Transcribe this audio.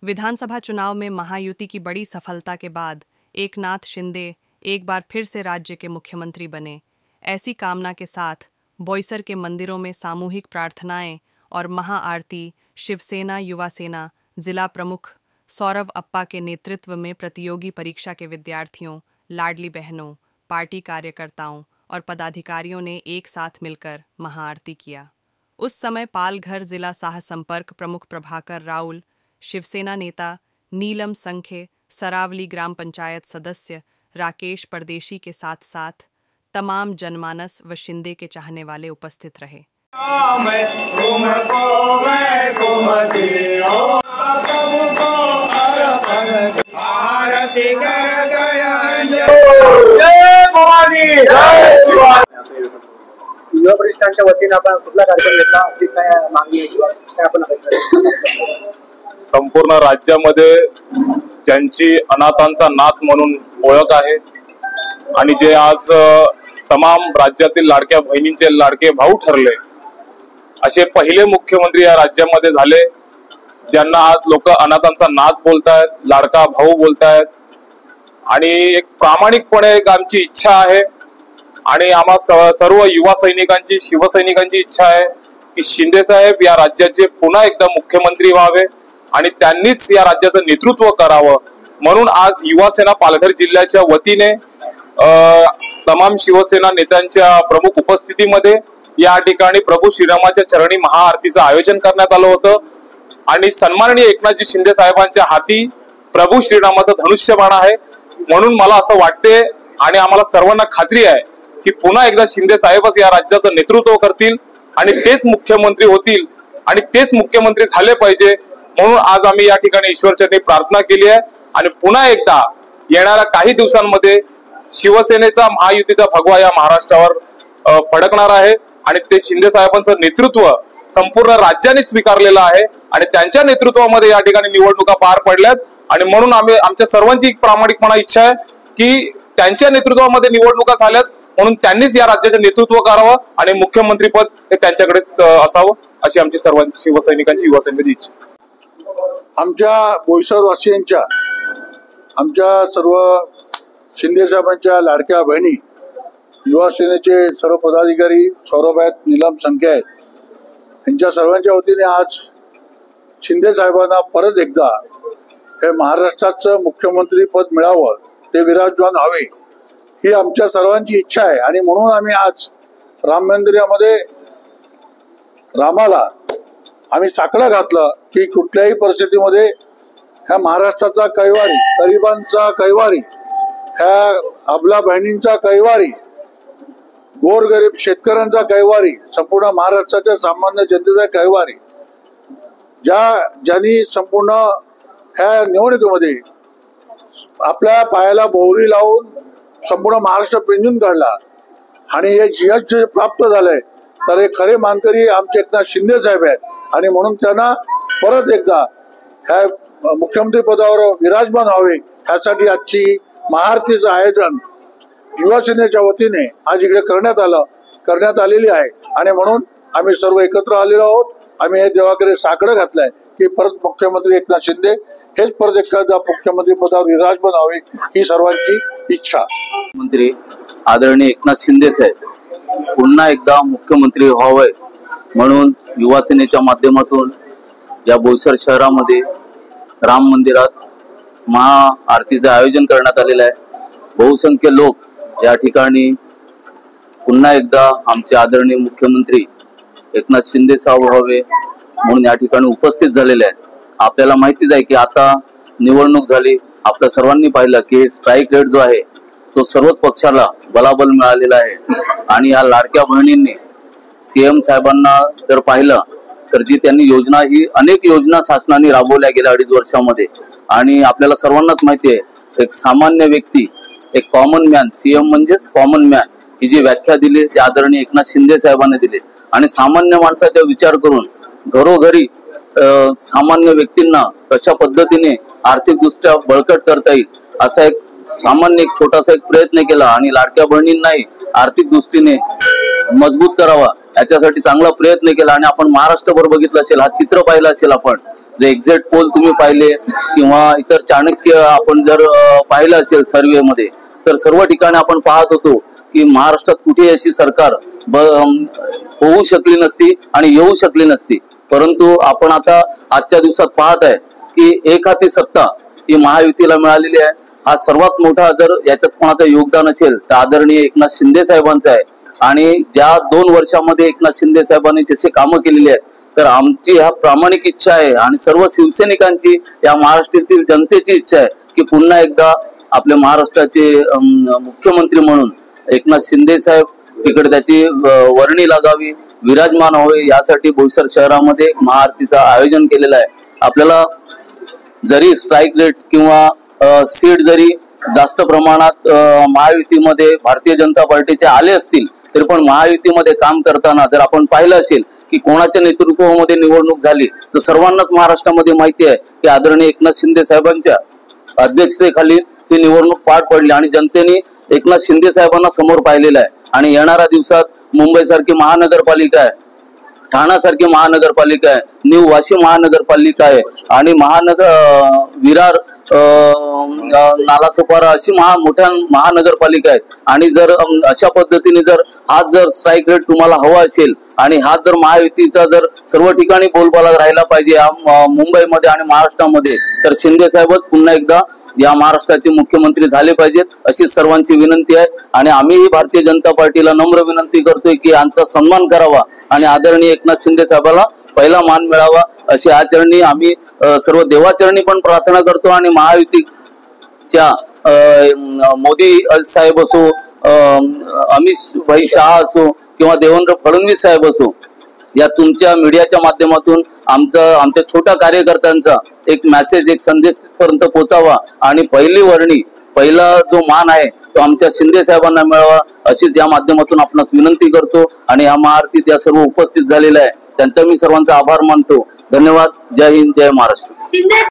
विधानसभा चुनाव में महायुति की बड़ी सफलता के बाद एकनाथ शिंदे एक बार फिर से राज्य के मुख्यमंत्री बने। ऐसी कामना के साथ बोईसर के मंदिरों में सामूहिक प्रार्थनाएं और महाआरती शिवसेना युवा सेना जिला प्रमुख सौरभ अप्पा के नेतृत्व में प्रतियोगी परीक्षा के विद्यार्थियों, लाडली बहनों, पार्टी कार्यकर्ताओं और पदाधिकारियों ने एक साथ मिलकर महाआरती किया। उस समय पालघर जिला साह संपर्क प्रमुख प्रभाकर राउल, शिवसेना नेता नीलम संखे, सरावली ग्राम पंचायत सदस्य राकेश परदेशी के साथ साथ तमाम जनमानस व शिंदे के चाहने वाले उपस्थित रहे। युवा परिषदांच्या वतीने आपण कुठला कार्यक्रम घेतला, आपली काय मागणी आहे किंवा काय आपण संपूर्ण राज्यामध्ये ज्यांची अनाथांचा नाथ म्हणून ओळख आहे आणि जे आज तमाम राज्यातील लाडक्या बहिणींचे लाडके भाऊ ठरले, असे पहिले मुख्यमंत्री या राज्यामध्ये झाले ज्यांना आज लोक अनाथांचा नाथ बोलतायत, लाडका भाऊ बोलतायत। आणि एक प्रामाणिकपणे एक आमची इच्छा आहे आणि आम्हा सर्व युवा सैनिकांची, शिवसैनिकांची इच्छा आहे की शिंदे साहेब या राज्याचे पुन्हा एकदा मुख्यमंत्री व्हावे आणि त्यांनीच या राज्याचं नेतृत्व करावं। म्हणून आज युवा सेना पालघर जिल्ह्याच्या वतीने तमाम शिवसेना नेत्यांच्या प्रमुख उपस्थितीमध्ये या ठिकाणी प्रभू श्रीरामाच्या चरणी महाआरतीचं आयोजन करण्यात आलं होतं आणि सन्माननीय एकनाथजी शिंदे साहेबांच्या हाती प्रभू श्रीरामाचं धनुष्यबाण आहे। म्हणून मला असं वाटते आणि आम्हाला सर्वांना खात्री आहे की पुन्हा एकदा शिंदे साहेबच या राज्याचं नेतृत्व करतील आणि तेच मुख्यमंत्री होतील आणि तेच मुख्यमंत्री झाले पाहिजे। म्हणून आज आम्ही या ठिकाणी ईश्वरचरणी प्रार्थना केली आहे आणि पुन्हा एकदा येणाऱ्या काही दिवसांमध्ये शिवसेनेचा महायुतीचा भगवा या महाराष्ट्रावर फडकणार आहे आणि ते शिंदे साहेबांचं नेतृत्व संपूर्ण राज्याने स्वीकारलेलं आहे आणि त्यांच्या नेतृत्वामध्ये या ठिकाणी निवडणुका पार पडल्यात आणि म्हणून आम्ही आमच्या सर्वांची प्रामाणिकपणे इच्छा आहे की त्यांच्या नेतृत्वामध्ये निवडणुका झाल्यात म्हणून त्यांनीच या राज्याचं नेतृत्व करावं आणि मुख्यमंत्रीपद हे त्यांच्याकडेच असावं अशी आमची सर्वांची शिवसैनिकांची युवा सैनिकांची इच्छा। आमच्या बोईसर वासियांच्या, आमच्या सर्व शिंदे साहेबांच्या लाडक्या बहिणी, युवा सेनेचे सर्व पदाधिकारी सौरभ आहेत, नीलम संख्या आहेत, यांच्या सर्वांच्या वतीने आज शिंदे साहेबांना परत एकदा हे महाराष्ट्राचं मुख्यमंत्री पद मिळावं, ते विराजमान व्हावे ही आमच्या सर्वांची इच्छा आहे आणि म्हणून आम्ही आज राम मंदिरामध्ये रामाला आम्ही साकडं घातलं की कुठल्याही परिस्थितीमध्ये ह्या महाराष्ट्राचा कैवारी, गरिबांचा कैवारी, ह्या अबला बहिणींचा कैवारी, गोरगरीब शेतकऱ्यांचा कैवारी, संपूर्ण महाराष्ट्राच्या सामान्य जनतेचा कैवारी, ज्यांनी संपूर्ण ह्या निवडणुकीमध्ये आपल्या पायाला बोहरी लावून संपूर्ण महाराष्ट्र पिंजून काढला आणि हे यश जे प्राप्त झालंय तर हे खरे मानकरी आमचे एकनाथ शिंदे साहेब आहेत आणि म्हणून त्यांना परत एकदा ह्या मुख्यमंत्री पदावर विराजमान व्हावे ह्यासाठी आजची महाआरतीचं आयोजन युवा सेनेच्या वतीने आज इकडे करण्यात आलेली आहे आणि म्हणून आम्ही सर्व एकत्र आलेलो आहोत। आम्ही हे देवाकडे साकडं घातलंय की परत मुख्यमंत्री एकनाथ शिंदे हेच परत एकदा मुख्यमंत्री पदावर विराजमान व्हावे ही सर्वांची इच्छा। मंत्री आदरणीय एकनाथ शिंदे साहेब पुन्हा एकदा मुख्यमंत्री व्हावे म्हणून युवा सेनेच्या माध्यमातून या बोईसर शहरामध्ये राम मंदिरात महाआरतीचं आयोजन करण्यात आलेलं आहे। बहुसंख्य लोक या ठिकाणी पुन्हा एकदा आमचे आदरणीय मुख्यमंत्री एकनाथ शिंदे साहेब व्हावे म्हणून या ठिकाणी उपस्थित झालेले आहे। आपल्याला माहितीच आहे की आता निवडणूक झाली, आपल्या सर्वांनी पाहिलं की स्ट्राईक रेट जो आहे तो सर्वच पक्षाला बलाबल मिळालेला आहे आणि या लाडक्या बहिणींनी सीएम साहेबांना जर पाहिलं तर जी त्यांनी योजना, ही अनेक योजना शासनाने राबवल्या गेल्या 2.5 वर्षामध्ये आणि आपल्याला सर्वांनाच माहिती आहे एक सामान्य व्यक्ती, एक कॉमन मॅन, सीएम म्हणजेच कॉमन मॅन ही जी व्याख्या दिली ती आदरणीय एकनाथ शिंदे साहेबांनी दिली आणि सामान्य माणसाचा विचार करून घरोघरी सामान्य व्यक्तींना कशा पद्धतीने आर्थिकदृष्ट्या बळकट करता येईल असा एक सामान्य एक छोटासा एक प्रयत्न केला आणि लाडक्या बहिणींनाही आर्थिक दृष्टीने मजबूत करावा याच्यासाठी चांगला प्रयत्न केला आणि आपण महाराष्ट्रभर बघितलं असेल, हा चित्र पाहिलं असेल आपण, जे एक्झिट पोल तुम्ही पाहिले किंवा इतर चाणक्य आपण जर पाहिलं असेल सर्वे मध्ये, तर सर्व ठिकाणी आपण पाहत होतो की महाराष्ट्रात कुठेही अशी सरकार होऊ शकली नसती आणि येऊ शकली नसती. परंतु आपण आता आजच्या दिवसात पाहत आहे की एक हाती सत्ता ही महायुतीला मिळालेली आहे. हा सर्वात मोठा जर याच्यात कोणाचं योगदान असेल तर आदरणीय एकनाथ शिंदे साहेबांचं आहे. आणि ज्या 2 वर्षामध्ये एकनाथ शिंदे साहेबांनी जसे कामं केलेली आहेत, तर आमची हा प्रामाणिक इच्छा आहे आणि सर्व शिवसैनिकांची, या महाराष्ट्रातील जनतेची इच्छा आहे की पुन्हा एकदा आपल्या महाराष्ट्राचे मुख्यमंत्री म्हणून एकनाथ शिंदे साहेब तिकडे त्याची वर्णी लागावी, विराजमान व्हावे, यासाठी बोईसर शहरामध्ये महाआरतीचं आयोजन केलेलं आहे. आपल्याला जरी स्ट्राईक रेट किंवा सीट जरी जास्त प्रमाणात महायुतीमध्ये भारतीय जनता पार्टीचे आले असतील, तरी पण महायुतीमध्ये काम करताना जर आपण पाहिलं असेल की कोणाच्या नेतृत्वामध्ये निवडणूक झाली, तर सर्वांनाच महाराष्ट्रामध्ये माहिती आहे की आदरणीय एकनाथ शिंदे साहेबांच्या अध्यक्षतेखाली ही निवडणूक पार पडली आणि जनतेने एकनाथ शिंदे साहेबांना समोर पाहिलेलं आहे. आणि येणाऱ्या दिवसात मुंबई सारखी महानगरपालिका आहे, ठाणा सारखी महानगरपालिका आहे, न्यू वाशी महानगरपालिका आहे आणि विरार, नालासोपारा अशी मोठ्या महानगरपालिका आहेत. आणि जर अशा पद्धतीने जर हाच जर स्ट्राईक रेट तुम्हाला हवा असेल आणि हाच जर महायुतीचा जर सर्व ठिकाणी बोलबाला राहिला पाहिजे मुंबईमध्ये आणि महाराष्ट्रामध्ये, तर शिंदे साहेबच पुन्हा एकदा या महाराष्ट्राचे मुख्यमंत्री झाले पाहिजेत, अशी सर्वांची विनंती आहे. आणि आम्हीही भारतीय जनता पार्टीला नम्र विनंती करतोय की यांचा सन्मान करावा आणि आदरणीय एकनाथ शिंदे साहेबाला पहिला मान मिळावा, अशी आचरणी आम्ही सर्व देवाचरणी पण प्रार्थना करतो. आणि महायुतीच्या मोदी साहेब असो, अमित भाई शहा असो किंवा देवेंद्र फडणवीस साहेब असो, या तुमच्या मीडियाच्या माध्यमातून आमच्या छोट्या कार्यकर्त्यांचा एक मेसेज, एक संदेश पर्यंत पोहोचावा आणि पहिला जो मान आहे तो आमच्या शिंदे साहेबांना मिळावा, अशीच या माध्यमातून आपणास विनंती करतो. आणि या महाआरतीत या सर्व उपस्थित झालेल्या आहे त्यांचा मी सर्वांचा आभार मानतो. धन्यवाद. जय हिंद, जय महाराष्ट्र.